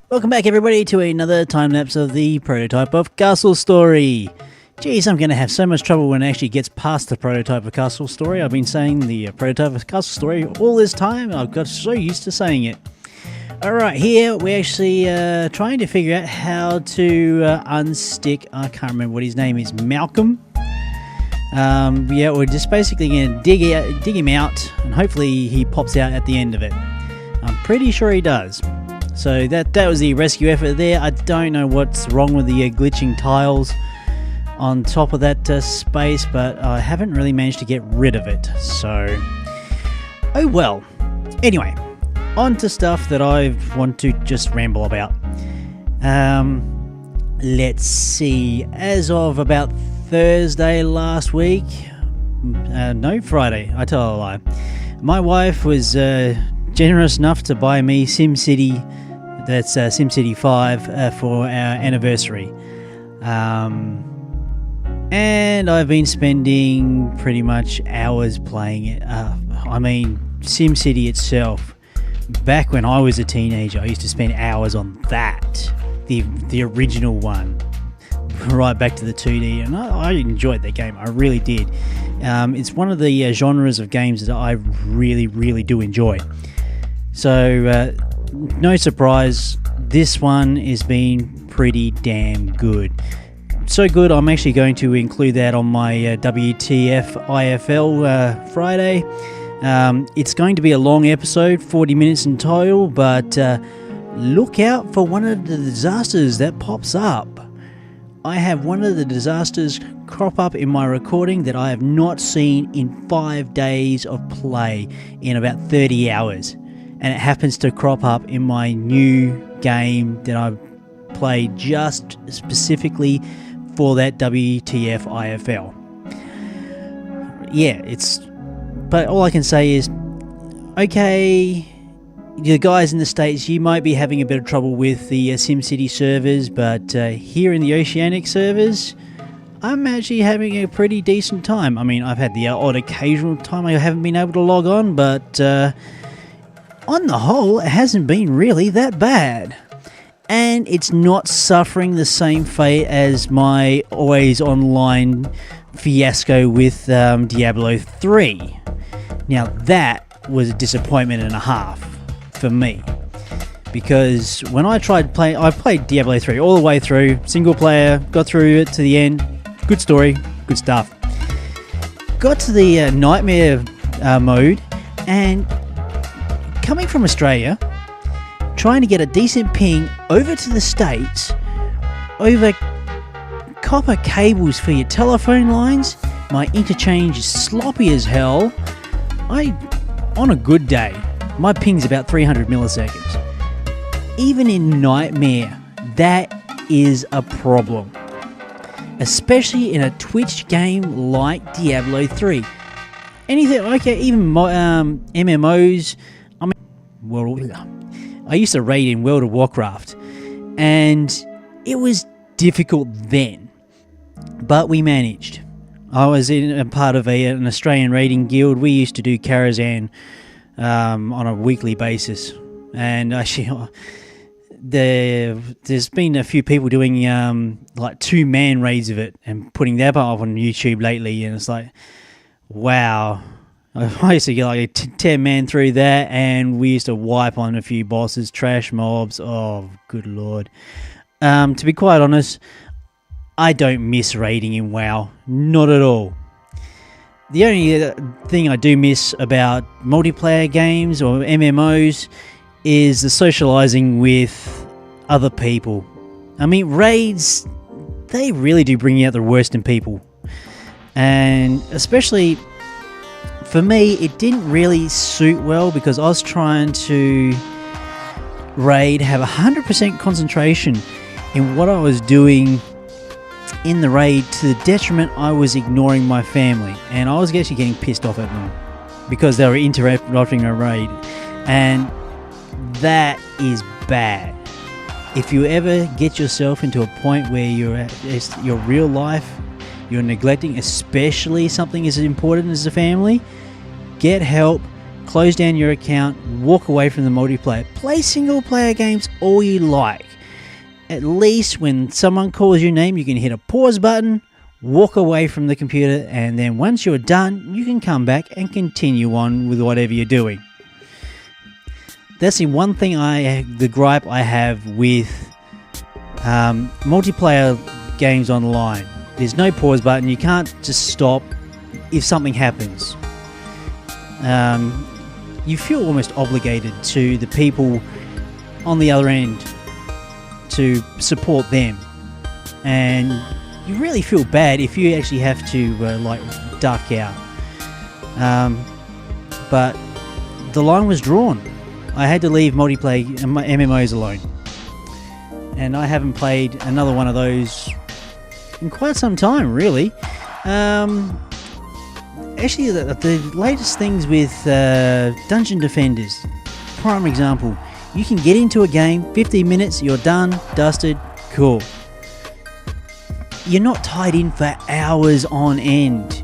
Welcome back, everybody, to another time-lapse of the prototype of Castle Story. Geez, I'm going to have so much trouble when it actually gets past the prototype of Castle Story. I've been saying the prototype of Castle Story all this time, and I've got so used to saying it. Alright, here we're actually trying to figure out how to unstick, I can't remember what his name is, Malcolm? Yeah, we're just basically going to dig him out, and hopefully he pops out at the end of it. I'm pretty sure he does. So that was the rescue effort there. I don't know what's wrong with the glitching tiles on top of that space, but I haven't really managed to get rid of it. So, oh well. Anyway, on to stuff that I want to just ramble about. Let's see. As of about Thursday last week, no, Friday, I tell a lie. My wife was generous enough to buy me SimCity, that's SimCity 5, for our anniversary. And I've been spending pretty much hours playing it. I mean, SimCity itself, back when I was a teenager, I used to spend hours on that, the original one, right back to the 2D, and I enjoyed that game. I really did. It's one of the genres of games that I really, really do enjoy. So, no surprise, this one has been pretty damn good. So good, I'm actually going to include that on my WTFIFL Friday. It's going to be a long episode, 40 minutes in total, but look out for one of the disasters that pops up. I have one of the disasters crop up in my recording that I have not seen in 5 days of play in about 30 hours. And it happens to crop up in my new game that I've played just specifically for that WTFIFL. Yeah, but all I can say is, okay, the guys in the States, you might be having a bit of trouble with the SimCity servers, but here in the Oceanic servers, I'm actually having a pretty decent time. I mean, I've had the odd occasional time I haven't been able to log on, but on the whole, it hasn't been really that bad. And it's not suffering the same fate as my always online fiasco with Diablo 3. Now that was a disappointment and a half for me. Because when I played Diablo 3 all the way through, single player, got through it to the end, good story, good stuff. Got to the nightmare mode, and coming from Australia, trying to get a decent ping over to the States, over copper cables for your telephone lines, my interchange is sloppy as hell. On a good day, my ping's about 300 milliseconds. Even in Nightmare, that is a problem. Especially in a Twitch game like Diablo 3. Anything, okay, even MMOs. I used to raid in World of Warcraft, and it was difficult then, but we managed. I was in a part of an Australian raiding guild. We used to do Karazhan on a weekly basis, and actually there's been a few people doing like 2-man raids of it and putting that up on YouTube lately, and it's like, wow. I used to get like a 10-man through that, and we used to wipe on a few bosses, trash mobs. Oh, good lord. To be quite honest, I don't miss raiding in WoW. Not at all. The only thing I do miss about multiplayer games or MMOs is the socializing with other people. I mean, raids, they really do bring out the worst in people. And especially for me, it didn't really suit well because I was trying to raid, have 100% concentration in what I was doing in the raid, to the detriment I was ignoring my family, and I was actually getting pissed off at them because they were interrupting a raid, and that is bad. If you ever get yourself into a point where you're at your real life, you're neglecting, especially something as important as a family, get help, close down your account, walk away from the multiplayer. Play single player games all you like. At least when someone calls your name, you can hit a pause button, walk away from the computer, and then once you're done, you can come back and continue on with whatever you're doing. That's the one thing the gripe I have with multiplayer games online. There's no pause button. You can't just stop if something happens. You feel almost obligated to the people on the other end to support them, and you really feel bad if you actually have to duck out. But the line was drawn. I had to leave multiplayer MMOs alone, and I haven't played another one of those in quite some time, really. Actually, the latest things with Dungeon Defenders, prime example. You can get into a game, 15 minutes, you're done, dusted, cool. You're not tied in for hours on end,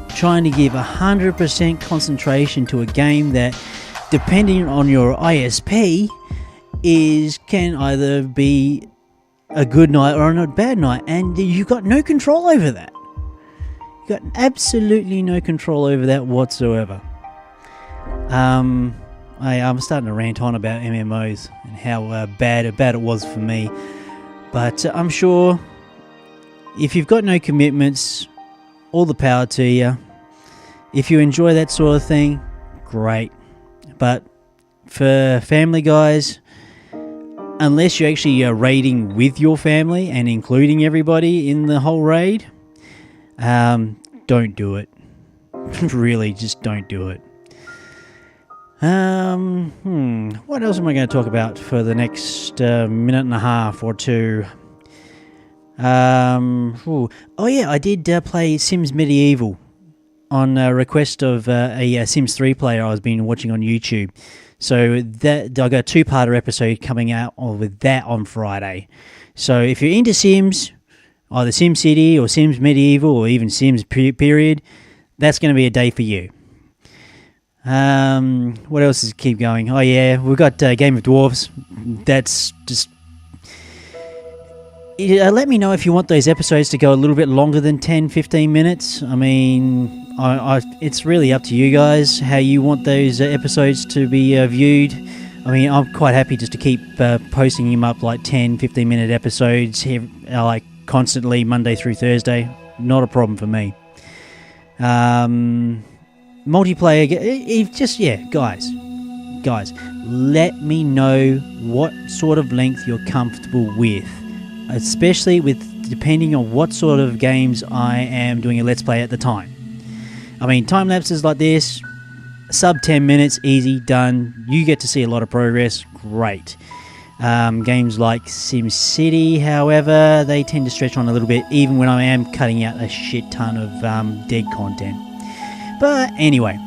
trying to give 100% concentration to a game that, depending on your ISP, can either be a good night or a bad night, and you've got no control over that. You've got absolutely no control over that whatsoever. I'm starting to rant on about MMOs and how bad it was for me, but I'm sure if you've got no commitments, all the power to you. If you enjoy that sort of thing, great. But for family guys, unless you're actually raiding with your family and including everybody in the whole raid, don't do it. Really, just don't do it. What else am I going to talk about for the next minute and a half or two? Oh yeah, I did play Sims Medieval on request of a Sims 3 player I was been watching on YouTube. So that I got a two-parter episode coming out with that on Friday. So if you're into Sims, either Sim City or Sims Medieval or even Sims Period, that's going to be a day for you. What else is keep going? Oh yeah, we've got Game of Dwarfs. That's just... let me know if you want those episodes to go a little bit longer than 10-15 minutes. I mean, it's really up to you guys how you want those episodes to be viewed. I mean, I'm quite happy just to keep posting them up like 10-15 minute episodes here, like constantly Monday through Thursday. Not a problem for me. Multiplayer, guys, let me know what sort of length you're comfortable with, especially with depending on what sort of games I am doing a let's play at the time. I mean, time lapses like this, sub 10 minutes, easy, done. You get to see a lot of progress, great. Games like SimCity, however, they tend to stretch on a little bit, even when I am cutting out a shit ton of dead content. But anyway,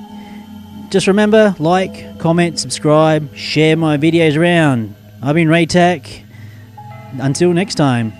just remember, like, comment, subscribe, share my videos around. I've been Raetac. Until next time.